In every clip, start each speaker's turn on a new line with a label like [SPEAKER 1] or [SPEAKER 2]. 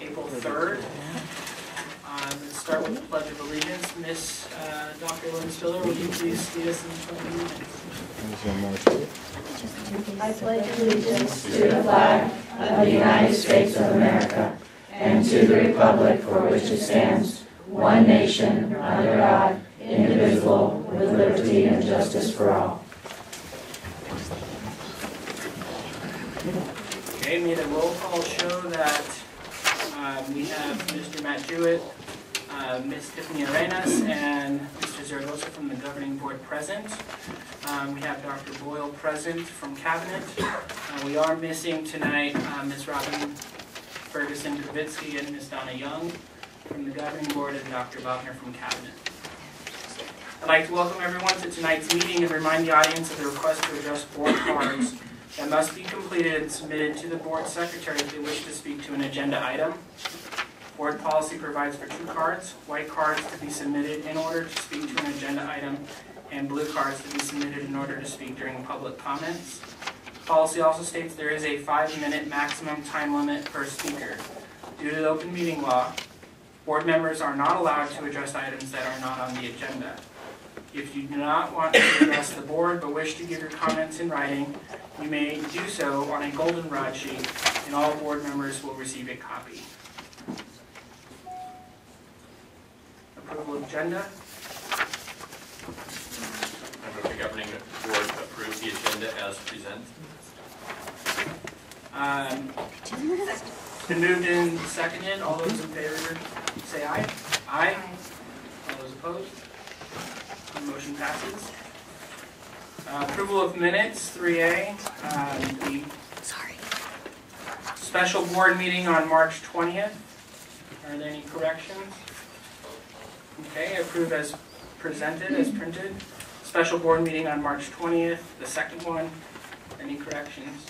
[SPEAKER 1] April 3rd. Let's start with the Pledge of Allegiance. Miss Dr. Lynn Spiller, will you please lead us in the Pledge of Allegiance?
[SPEAKER 2] I pledge allegiance to the flag of the United States of America and to the republic for which it stands, one nation, under God, indivisible, with liberty and justice for all.
[SPEAKER 1] Okay, may the roll call show that we have Mr. Matt Jewett, Ms. Tiffany Arenas, and Mr. Zaragoza from the Governing Board present. We have Dr. Boyle present from Cabinet. We are missing tonight Ms. Robin Ferguson-Dravitsky and Ms. Donna Young from the Governing Board and Dr. Bachner from Cabinet. I'd like to welcome everyone to tonight's meeting and remind the audience of the request to adjust board cards that must be completed and submitted to the board secretary if they wish to speak to an agenda item. Board policy provides for 2 cards, white cards to be submitted in order to speak to an agenda item, and blue cards to be submitted in order to speak during public comments. Policy also states there is a 5-minute maximum time limit per speaker. Due to the open meeting law, board members are not allowed to address items that are not on the agenda. If you do not want to address the board but wish to give your comments in writing, you may do so on a goldenrod sheet, and all board members will receive a copy. Approval of agenda.
[SPEAKER 3] I move the Governing Board approve the agenda as presented.
[SPEAKER 1] It's been moved and seconded. All those in favor say aye. Aye. All those opposed? The motion passes. Approval of minutes, 3A. The special board meeting on March 20th. Are there any corrections? Okay, approve as presented, as printed. Special board meeting on March 20th, the second one. Any corrections?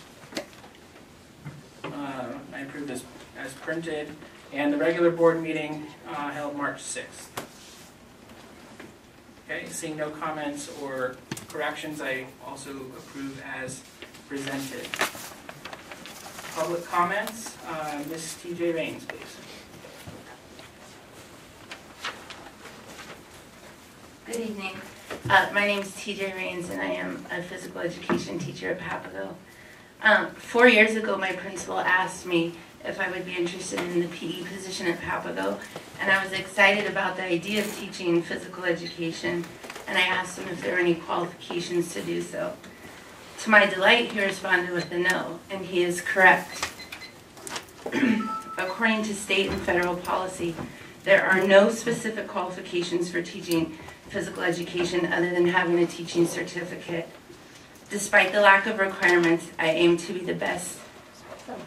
[SPEAKER 1] I approve this as printed. And the regular board meeting held March 6th. Okay, seeing no comments or corrections, I also approve as presented. Public comments, Ms. T.J. Raines, please.
[SPEAKER 4] Good evening. My name is T.J. Raines, and I am a physical education teacher at Papago. 4 years ago, my principal asked me if I would be interested in the PE position at Papago, and I was excited about the idea of teaching physical education, and I asked him if there were any qualifications to do so. To my delight, he responded with a no, and he is correct. According to state and federal policy, there are no specific qualifications for teaching physical education other than having a teaching certificate. Despite the lack of requirements, I aim to be the best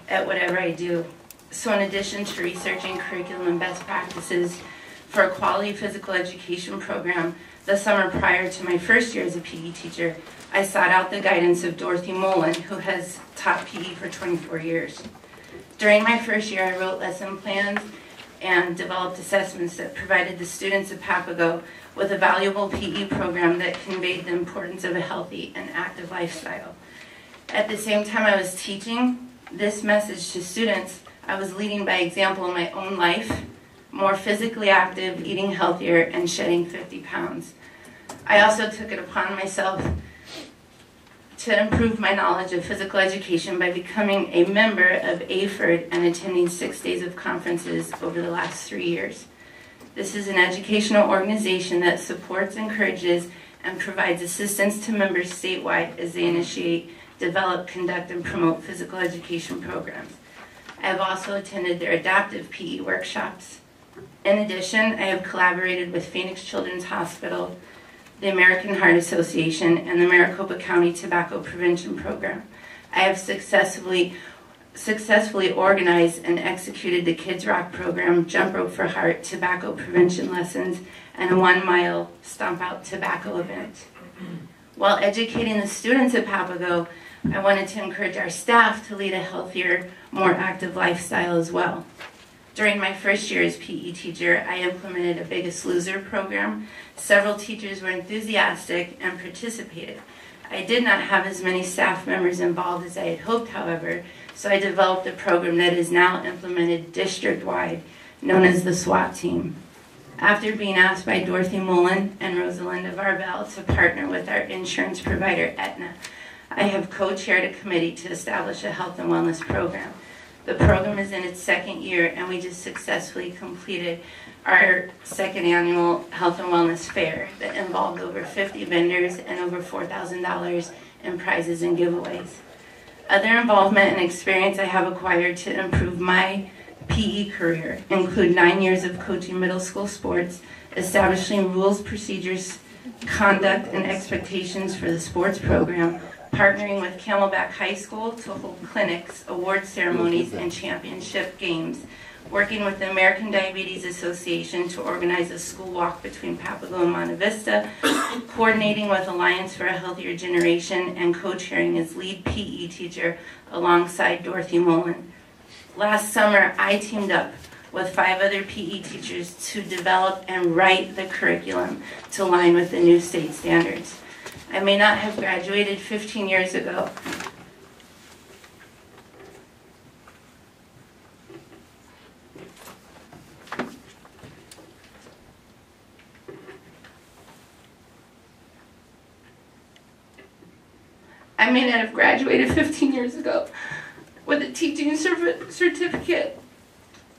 [SPEAKER 4] at whatever I do. So in addition to researching curriculum and best practices for a quality physical education program, the summer prior to my first year as a PE teacher, I sought out the guidance of Dorothy Mullen, who has taught PE for 24 years. During my first year, I wrote lesson plans and developed assessments that provided the students of Papago with a valuable PE program that conveyed the importance of a healthy and active lifestyle. At the same time I was teaching this message to students, I was leading by example in my own life, more physically active, eating healthier, and shedding 50 pounds. I also took it upon myself to improve my knowledge of physical education by becoming a member of AFERD and attending 6 days of conferences over the last 3 years. This is an educational organization that supports, encourages, and provides assistance to members statewide as they initiate, develop, conduct, and promote physical education programs. I have also attended their adaptive PE workshops. In addition, I have collaborated with Phoenix Children's Hospital, the American Heart Association, and the Maricopa County Tobacco Prevention Program. I have successfully organized and executed the Kids Rock program, Jump Rope for Heart, tobacco prevention lessons, and a 1-mile Stomp Out tobacco event. While educating the students at Papago, I wanted to encourage our staff to lead a healthier, more active lifestyle as well. During my first year as PE teacher, I implemented a Biggest Loser program. Several teachers were enthusiastic and participated. I did not have as many staff members involved as I had hoped, however, So I developed a program that is now implemented district-wide, known as the SWAT team. After being asked by Dorothy Mullen and Rosalinda Varbell to partner with our insurance provider, Aetna, I have co-chaired a committee to establish a health and wellness program. The program is in its second year, and we just successfully completed our second annual health and wellness fair that involved over 50 vendors and over $4,000 in prizes and giveaways. Other involvement and experience I have acquired to improve my PE career include 9 years of coaching middle school sports, establishing rules, procedures, conduct, and expectations for the sports program, partnering with Camelback High School to hold clinics, award ceremonies, and championship games, working with the American Diabetes Association to organize a school walk between Papago and Monte Vista, coordinating with Alliance for a Healthier Generation, and co-chairing as lead PE teacher alongside Dorothy Mullen. Last summer, I teamed up with 5 other PE teachers to develop and write the curriculum to align with the new state standards. I may not have graduated 15 years ago, with a teaching certificate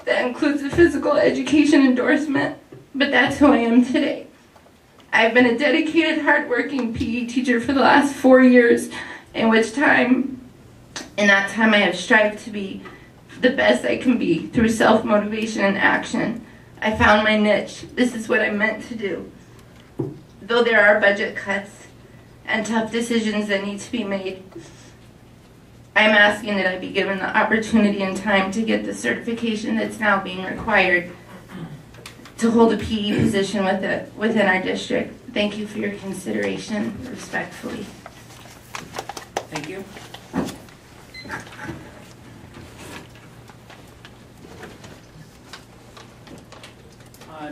[SPEAKER 4] that includes a physical education endorsement, but that's who I am today. I've been a dedicated, hardworking PE teacher for the last 4 years, in that time I have strived to be the best I can be through self-motivation and action. I found my niche. This is what I'm meant to do. Though there are budget cuts and tough decisions that need to be made, I'm asking that I be given the opportunity and time to get the certification that's now being required to hold a PE position within our district. Thank you for your consideration, respectfully.
[SPEAKER 1] Thank you.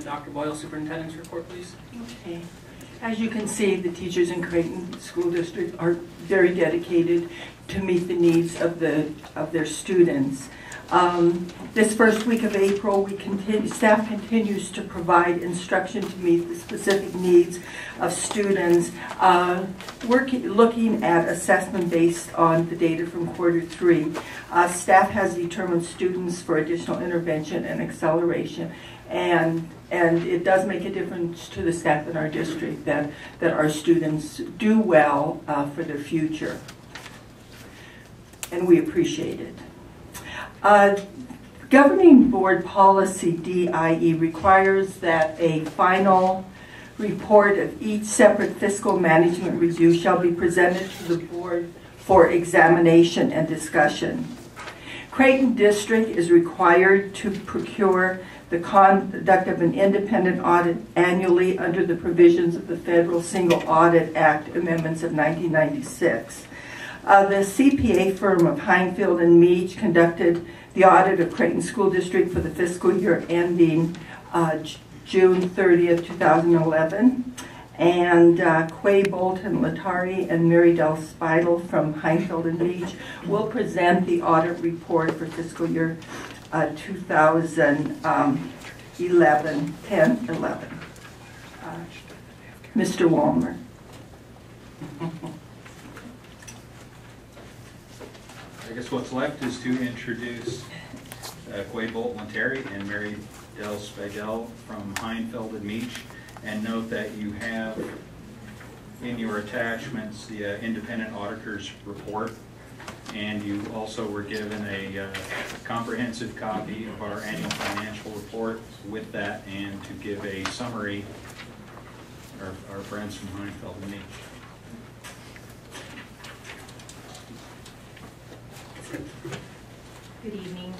[SPEAKER 1] Dr. Boyle, Superintendent's report, please.
[SPEAKER 5] Okay. As you can see, the teachers in Creighton School District are very dedicated to meet the needs of their students. This first week of April, staff continues to provide instruction to meet the specific needs of students, looking at assessment based on the data from Q3. Staff has determined students for additional intervention and acceleration, and it does make a difference to the staff in our district that our students do well for their future, and we appreciate it. Governing Board Policy DIE requires that a final report of each separate fiscal management review shall be presented to the board for examination and discussion. Creighton District is required to procure the conduct of an independent audit annually under the provisions of the Federal Single Audit Act amendments of 1996. The CPA firm of Heinfield and Meach conducted the audit of Creighton School District for the fiscal year ending June 30th, 2011. And Quay Bolton Latari and Mary Del Spidel from Heinfield and Meach will present the audit report for fiscal year 2011, 10-11. Mr. Walmer.
[SPEAKER 6] I guess what's left is to introduce Quay Bolton Latari and Mary Del Spidel from Heinfield and Meach, and note that you have in your attachments the independent auditor's report, and you also were given a comprehensive copy of our annual financial report with that, and to give a summary, our friends from Heinfield and Meach.
[SPEAKER 7] Good evening.